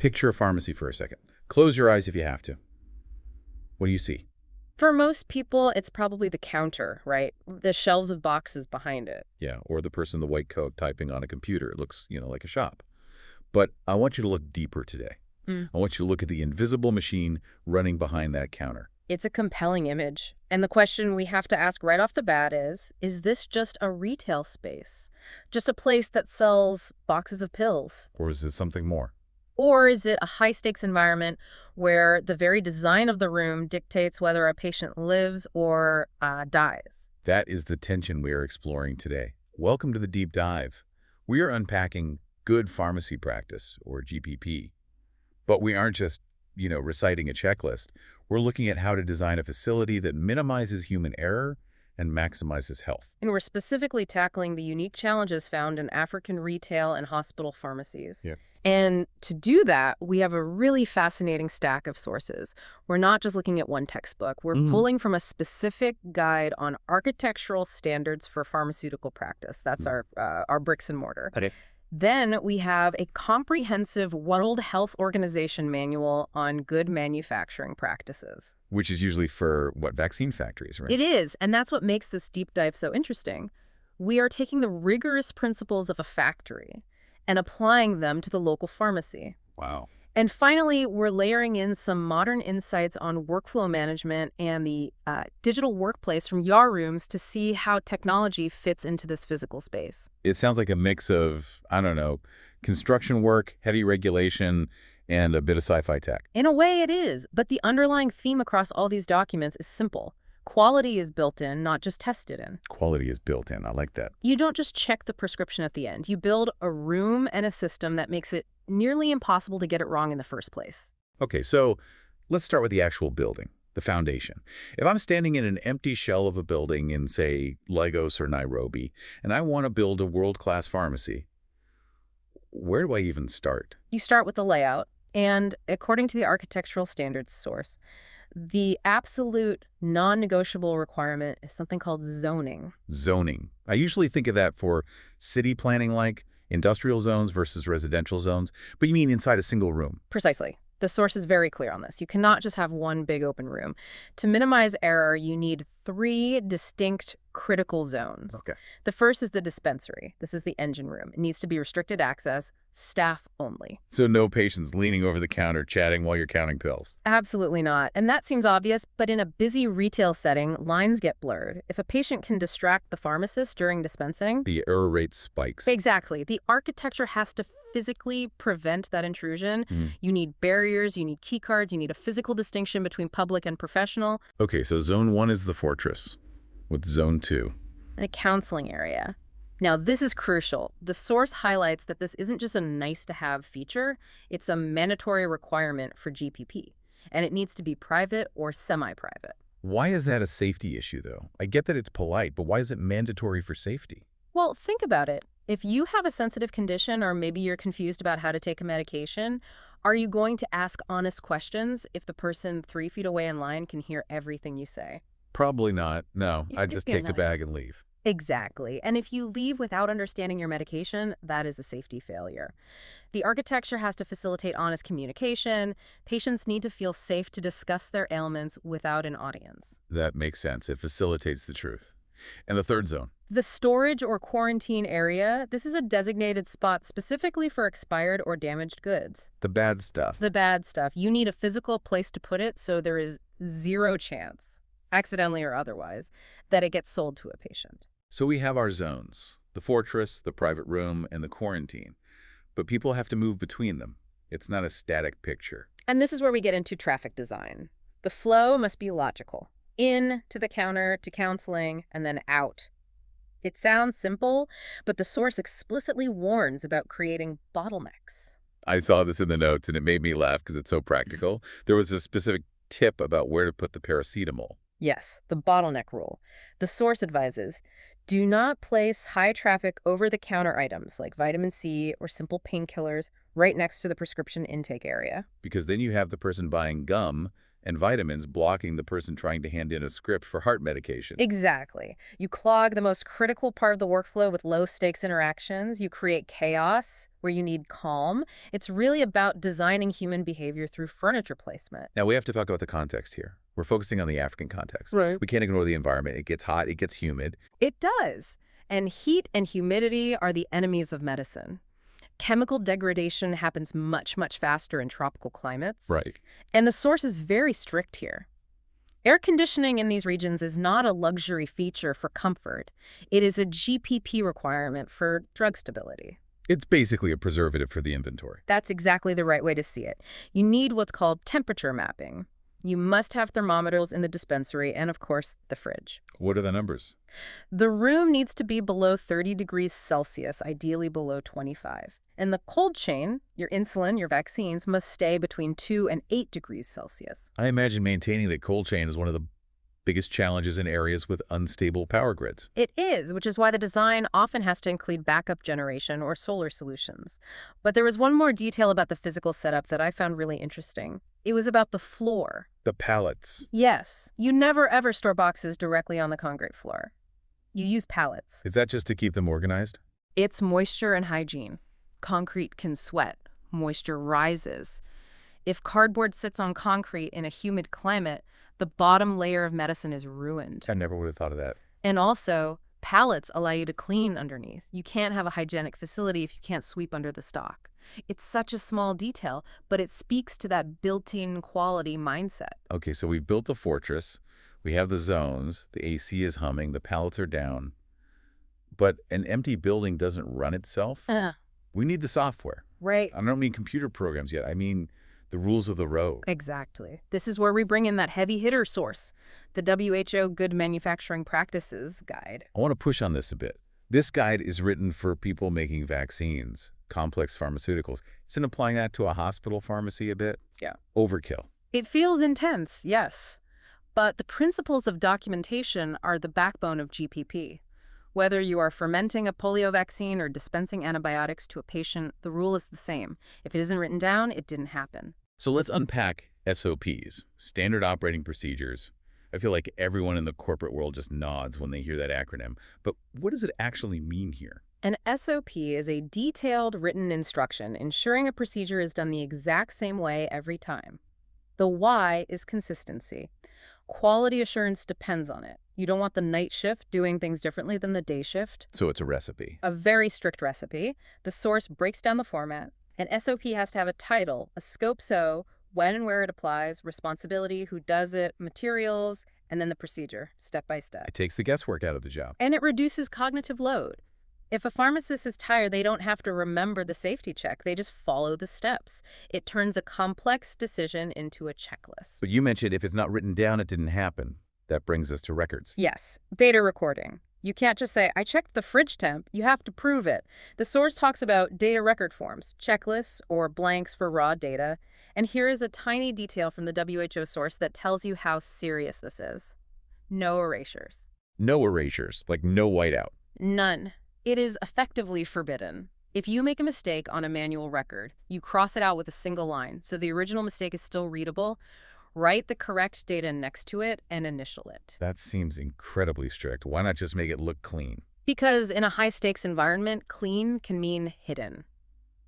Picture a pharmacy for a second. Close your eyes if you have to. What do you see? For most people, it's probably the counter, right? The shelves of boxes behind it. Yeah, or the person in the white coat typing on a computer. It looks, like a shop. But I want you to look deeper today. Mm. I want you to look at the invisible machine running behind that counter. It's a compelling image. And the question we have to ask right off the bat is this just a retail space? Just a place that sells boxes of pills? Or is it something more? Or is it a high-stakes environment where the very design of the room dictates whether a patient lives or dies? That is the tension we are exploring today. Welcome to the deep dive. We are unpacking good pharmacy practice, or GPP. But we aren't just, reciting a checklist. We're looking at how to design a facility that minimizes human error and maximizes health. And we're specifically tackling the unique challenges found in African retail and hospital pharmacies. Yeah. And to do that, we have a really fascinating stack of sources. We're not just looking at one textbook. We're pulling from a specific guide on architectural standards for pharmaceutical practice. That's our bricks and mortar. Okay. Then we have a comprehensive World Health Organization manual on good manufacturing practices. Which is usually for, vaccine factories, right? It is, and that's what makes this deep dive so interesting. We are taking the rigorous principles of a factory and applying them to the local pharmacy. Wow. And finally, we're layering in some modern insights on workflow management and the digital workplace from YAR rooms to see how technology fits into this physical space. It sounds like a mix of, construction work, heavy regulation, and a bit of sci-fi tech. In a way, it is, but the underlying theme across all these documents is simple. Quality is built in, not just tested in. Quality is built in. I like that. You don't just check the prescription at the end. You build a room and a system that makes it nearly impossible to get it wrong in the first place. Okay, so let's start with the actual building, the foundation. If I'm standing in an empty shell of a building in, say, Lagos or Nairobi, and I want to build a world-class pharmacy, where do I even start? You start with the layout, and according to the architectural standards source, the absolute non-negotiable requirement is something called zoning. Zoning. I usually think of that for city planning, like industrial zones versus residential zones, but you mean inside a single room? Precisely. The source is very clear on this. You cannot just have one big open room. To minimize error, you need 3 distinct critical zones. Okay. The first is the dispensary. This is the engine room. It needs to be restricted access, staff only. So no patients leaning over the counter chatting while you're counting pills? Absolutely not. And that seems obvious, but in a busy retail setting, lines get blurred. If a patient can distract the pharmacist during dispensing... The error rate spikes. Exactly. The architecture has to physically prevent that intrusion. You need barriers, you need key cards, you need a physical distinction between public and professional. Okay, so zone 1 is the fortress. What's zone 2? And a counseling area. Now, this is crucial. The source highlights that this isn't just a nice-to-have feature, it's a mandatory requirement for GPP, and it needs to be private or semi-private. Why is that a safety issue, though? I get that it's polite, but why is it mandatory for safety? Well, think about it. If you have a sensitive condition or maybe you're confused about how to take a medication, are you going to ask honest questions if the person 3 feet away in line can hear everything you say? Probably not. No, I'd just take the bag and leave. Exactly. And if you leave without understanding your medication, that is a safety failure. The architecture has to facilitate honest communication. Patients need to feel safe to discuss their ailments without an audience. That makes sense. It facilitates the truth. And the third zone? The storage or quarantine area, this is a designated spot specifically for expired or damaged goods. The bad stuff. The bad stuff. You need a physical place to put it so there is 0 chance, accidentally or otherwise, that it gets sold to a patient. So we have our zones, the fortress, the private room, and the quarantine. But people have to move between them. It's not a static picture. And this is where we get into traffic design. The flow must be logical. In to the counter, to counseling, and then out. It sounds simple, but the source explicitly warns about creating bottlenecks. I saw this in the notes, and it made me laugh because it's so practical. There was a specific tip about where to put the paracetamol. Yes, the bottleneck rule. The source advises, do not place high-traffic over-the-counter items like vitamin C or simple painkillers right next to the prescription intake area. Because then you have the person buying gum and vitamins blocking the person trying to hand in a script for heart medication. Exactly. You clog the most critical part of the workflow with low-stakes interactions. You create chaos where you need calm. It's really about designing human behavior through furniture placement. Now, we have to talk about the context here. We're focusing on the African context. Right. We can't ignore the environment. It gets hot, it gets humid. It does. And heat and humidity are the enemies of medicine. Chemical degradation happens much, much faster in tropical climates. Right. And the source is very strict here. Air conditioning in these regions is not a luxury feature for comfort. It is a GPP requirement for drug stability. It's basically a preservative for the inventory. That's exactly the right way to see it. You need what's called temperature mapping. You must have thermometers in the dispensary and, of course, the fridge. What are the numbers? The room needs to be below 30 degrees Celsius, ideally below 25. And the cold chain, your insulin, your vaccines, must stay between 2 and 8 degrees Celsius. I imagine maintaining the cold chain is one of the biggest challenges in areas with unstable power grids. It is, which is why the design often has to include backup generation or solar solutions. But there was one more detail about the physical setup that I found really interesting. It was about the floor. The pallets. Yes, you never ever store boxes directly on the concrete floor. You use pallets. Is that just to keep them organized? It's moisture and hygiene. Concrete can sweat. Moisture rises. If cardboard sits on concrete in a humid climate, the bottom layer of medicine is ruined. I never would have thought of that. And also, pallets allow you to clean underneath. You can't have a hygienic facility if you can't sweep under the stock. It's such a small detail, but it speaks to that built-in quality mindset. Okay, so we've built the fortress. We have the zones. The AC is humming. The pallets are down. But an empty building doesn't run itself. We need the software. Right. I don't mean computer programs yet. I mean the rules of the road. Exactly. This is where we bring in that heavy hitter source, the WHO Good Manufacturing Practices Guide. I want to push on this a bit. This guide is written for people making vaccines, complex pharmaceuticals. Isn't applying that to a hospital pharmacy a bit? Yeah. Overkill. It feels intense, yes. But the principles of documentation are the backbone of GPP. Whether you are fermenting a polio vaccine or dispensing antibiotics to a patient, the rule is the same. If it isn't written down, it didn't happen. So let's unpack SOPs, standard operating procedures. I feel like everyone in the corporate world just nods when they hear that acronym. But what does it actually mean here? An SOP is a detailed written instruction ensuring a procedure is done the exact same way every time. The why is consistency. Quality assurance depends on it. You don't want the night shift doing things differently than the day shift. So it's a recipe. A very strict recipe. The source breaks down the format. An SOP has to have a title, a scope so, when and where it applies, responsibility, who does it, materials, and then the procedure, step by step. It takes the guesswork out of the job. And it reduces cognitive load. If a pharmacist is tired, they don't have to remember the safety check. They just follow the steps. It turns a complex decision into a checklist. But you mentioned if it's not written down, it didn't happen. That brings us to records. Yes, data recording. You can't just say, I checked the fridge temp. You have to prove it. The source talks about data record forms, checklists, or blanks for raw data. And here is a tiny detail from the WHO source that tells you how serious this is. No erasures. No erasures, like no whiteout. None. It is effectively forbidden. If you make a mistake on a manual record, you cross it out with a single line, so the original mistake is still readable. Write the correct data next to it and initial it. That seems incredibly strict. Why not just make it look clean? Because in a high-stakes environment, clean can mean hidden.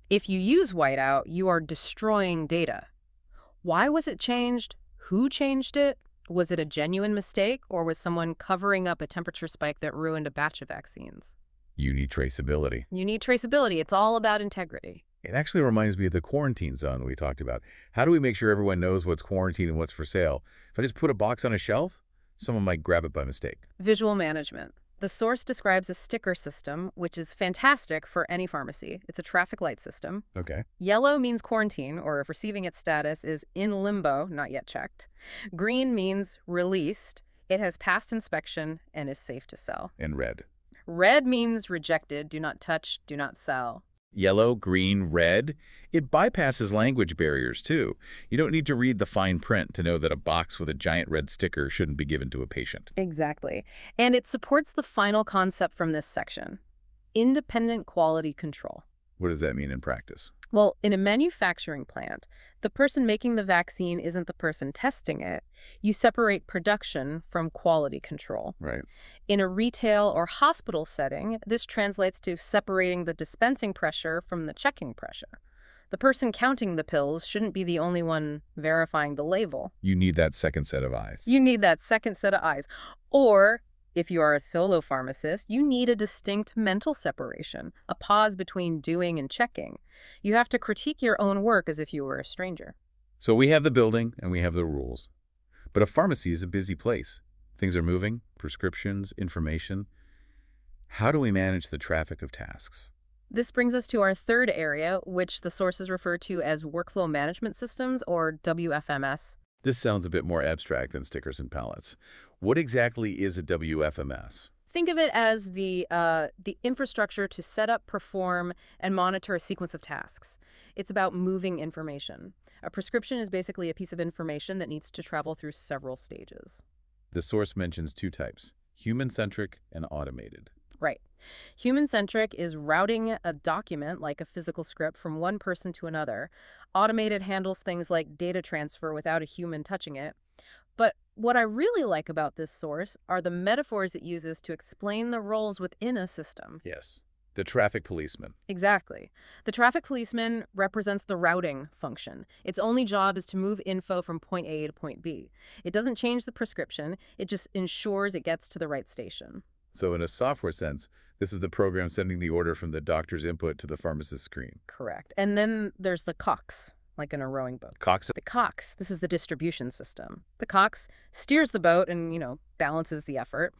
If you use whiteout, you are destroying data. Why was it changed? Who changed it? Was it a genuine mistake, or was someone covering up a temperature spike that ruined a batch of vaccines? You need traceability. You need traceability. It's all about integrity. It actually reminds me of the quarantine zone we talked about. How do we make sure everyone knows what's quarantined and what's for sale? If I just put a box on a shelf, someone might grab it by mistake. Visual management. The source describes a sticker system, which is fantastic for any pharmacy. It's a traffic light system. Okay. Yellow means quarantine, or if receiving its status is in limbo, not yet checked. Green means released. It has passed inspection and is safe to sell. And red. Red means rejected, do not touch, do not sell. Yellow, green, red. It bypasses language barriers, too. You don't need to read the fine print to know that a box with a giant red sticker shouldn't be given to a patient. Exactly. And it supports the final concept from this section, independent quality control. What does that mean in practice? Well, in a manufacturing plant, the person making the vaccine isn't the person testing it. You separate production from quality control. Right. In a retail or hospital setting, this translates to separating the dispensing pressure from the checking pressure. The person counting the pills shouldn't be the only one verifying the label. You need that second set of eyes. You need that second set of eyes. Or, if you are a solo pharmacist, you need a distinct mental separation, a pause between doing and checking. You have to critique your own work as if you were a stranger. So we have the building and we have the rules. But a pharmacy is a busy place. Things are moving, prescriptions, information. How do we manage the traffic of tasks? This brings us to our third area, which the sources refer to as workflow management systems, or WFMS. This sounds a bit more abstract than stickers and pallets. What exactly is a WFMS? Think of it as the infrastructure to set up, perform, and monitor a sequence of tasks. It's about moving information. A prescription is basically a piece of information that needs to travel through several stages. The source mentions two types, human-centric and automated. Right. Human-centric is routing a document, like a physical script, from one person to another. Automated handles things like data transfer without a human touching it. But what I really like about this source are the metaphors it uses to explain the roles within a system. Yes. The traffic policeman. Exactly. The traffic policeman represents the routing function. Its only job is to move info from point A to point B. It doesn't change the prescription, it just ensures it gets to the right station. So in a software sense, this is the program sending the order from the doctor's input to the pharmacist's screen. Correct. And then there's the cox, like in a rowing boat. Cox. The cox, this is the distribution system. The cox steers the boat and, balances the effort.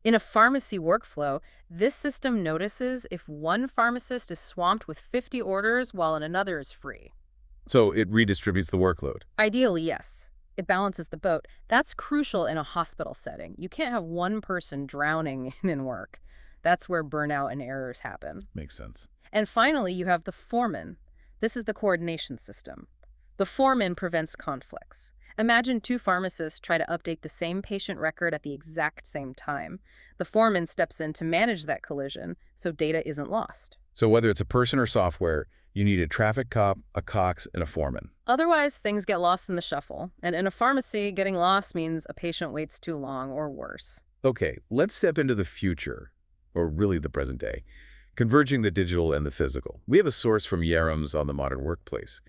In a pharmacy workflow, this system notices if one pharmacist is swamped with 50 orders while another is free. So it redistributes the workload. Ideally, yes. It balances the boat. That's crucial in a hospital setting. You can't have one person drowning in work. That's where burnout and errors happen. Makes sense. And finally, you have the foreman. This is the coordination system. The foreman prevents conflicts. Imagine two pharmacists try to update the same patient record at the exact same time. The foreman steps in to manage that collision so data isn't lost. So whether it's a person or software, you need a traffic cop, a cox, and a foreman. Otherwise, things get lost in the shuffle. And in a pharmacy, getting lost means a patient waits too long or worse. Okay, let's step into the future, or really the present day, converging the digital and the physical. We have a source from Yerams on the modern workplace.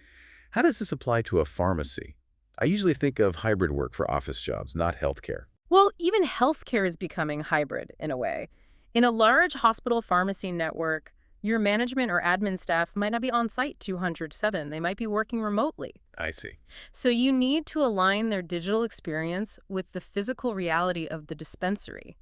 How does this apply to a pharmacy? I usually think of hybrid work for office jobs, not healthcare. Well, even healthcare is becoming hybrid in a way. In a large hospital pharmacy network, your management or admin staff might not be on site 207. They might be working remotely. I see. So you need to align their digital experience with the physical reality of the dispensary.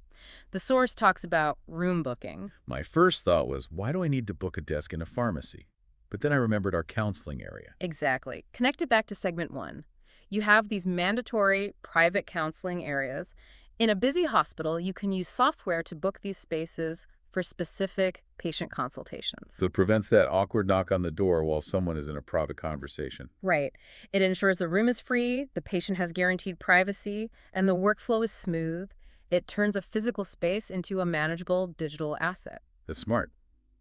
The source talks about room booking. My first thought was, why do I need to book a desk in a pharmacy? But then I remembered our counseling area. Exactly. Connect it back to segment 1. You have these mandatory private counseling areas. In a busy hospital, you can use software to book these spaces for specific patient consultations. So it prevents that awkward knock on the door while someone is in a private conversation. Right. It ensures the room is free, the patient has guaranteed privacy, and the workflow is smooth. It turns a physical space into a manageable digital asset. That's smart.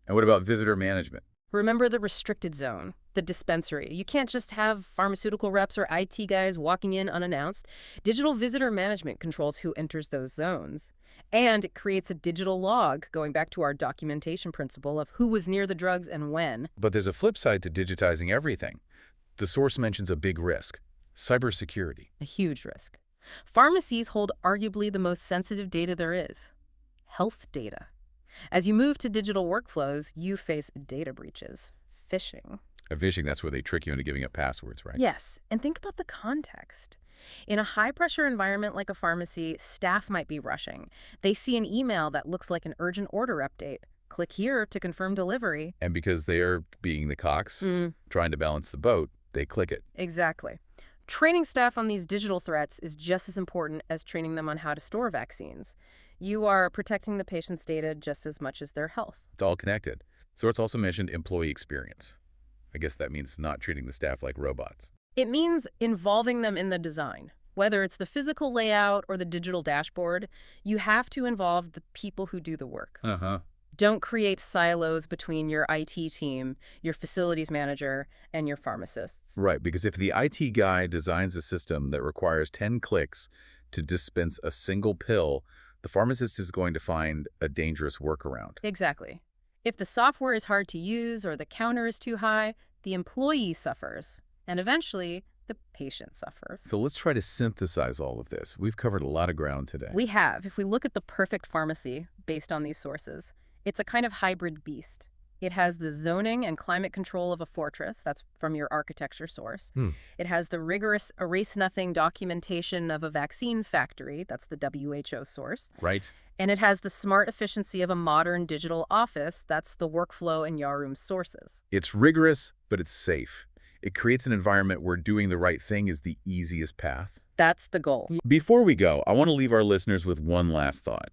And what about visitor management? Remember the restricted zone, the dispensary. You can't just have pharmaceutical reps or IT guys walking in unannounced. Digital visitor management controls who enters those zones. And it creates a digital log, going back to our documentation principle of who was near the drugs and when. But there's a flip side to digitizing everything. The source mentions a big risk, cybersecurity. A huge risk. Pharmacies hold arguably the most sensitive data there is, health data. As you move to digital workflows, you face data breaches, phishing. Phishing, that's where they trick you into giving up passwords, right? Yes, and think about the context. In a high-pressure environment like a pharmacy, staff might be rushing. They see an email that looks like an urgent order update. Click here to confirm delivery. And because they are being the cox, trying to balance the boat, they click it. Exactly. Training staff on these digital threats is just as important as training them on how to store vaccines. You are protecting the patient's data just as much as their health. It's all connected. So it's also mentioned employee experience. I guess that means not treating the staff like robots. It means involving them in the design. Whether it's the physical layout or the digital dashboard, you have to involve the people who do the work. Don't create silos between your IT team, your facilities manager, and your pharmacists. Right, because if the IT guy designs a system that requires 10 clicks to dispense a single pill, the pharmacist is going to find a dangerous workaround. Exactly. If the software is hard to use or the counter is too high, the employee suffers, and eventually, the patient suffers. So let's try to synthesize all of this. We've covered a lot of ground today. We have. If we look at the perfect pharmacy based on these sources, it's a kind of hybrid beast. It has the zoning and climate control of a fortress, that's from your architecture source. It has the rigorous erase-nothing documentation of a vaccine factory, that's the WHO source. Right. And it has the smart efficiency of a modern digital office, that's the workflow and Yaroom sources. It's rigorous, but it's safe. It creates an environment where doing the right thing is the easiest path. That's the goal. Before we go, I want to leave our listeners with one last thought.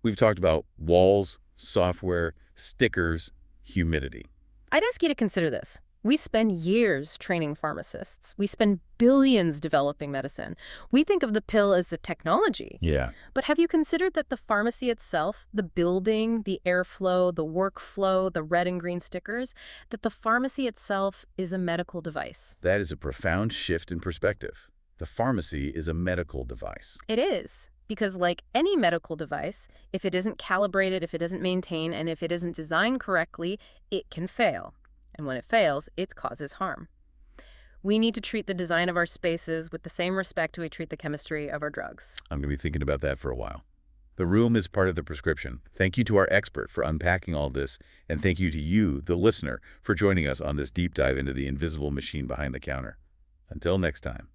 We've talked about walls, software, stickers, humidity. I'd ask you to consider this. We spend years training pharmacists. We spend billions developing medicine. We think of the pill as the technology. Yeah. But have you considered that the pharmacy itself, the building, the airflow, the workflow, the red and green stickers, that the pharmacy itself is a medical device? That is a profound shift in perspective. The pharmacy is a medical device. It is. Because like any medical device, if it isn't calibrated, if it isn't maintained, and if it isn't designed correctly, it can fail. And when it fails, it causes harm. We need to treat the design of our spaces with the same respect we treat the chemistry of our drugs. I'm going to be thinking about that for a while. The room is part of the prescription. Thank you to our expert for unpacking all this, and thank you to you, the listener, for joining us on this deep dive into the invisible machine behind the counter. Until next time.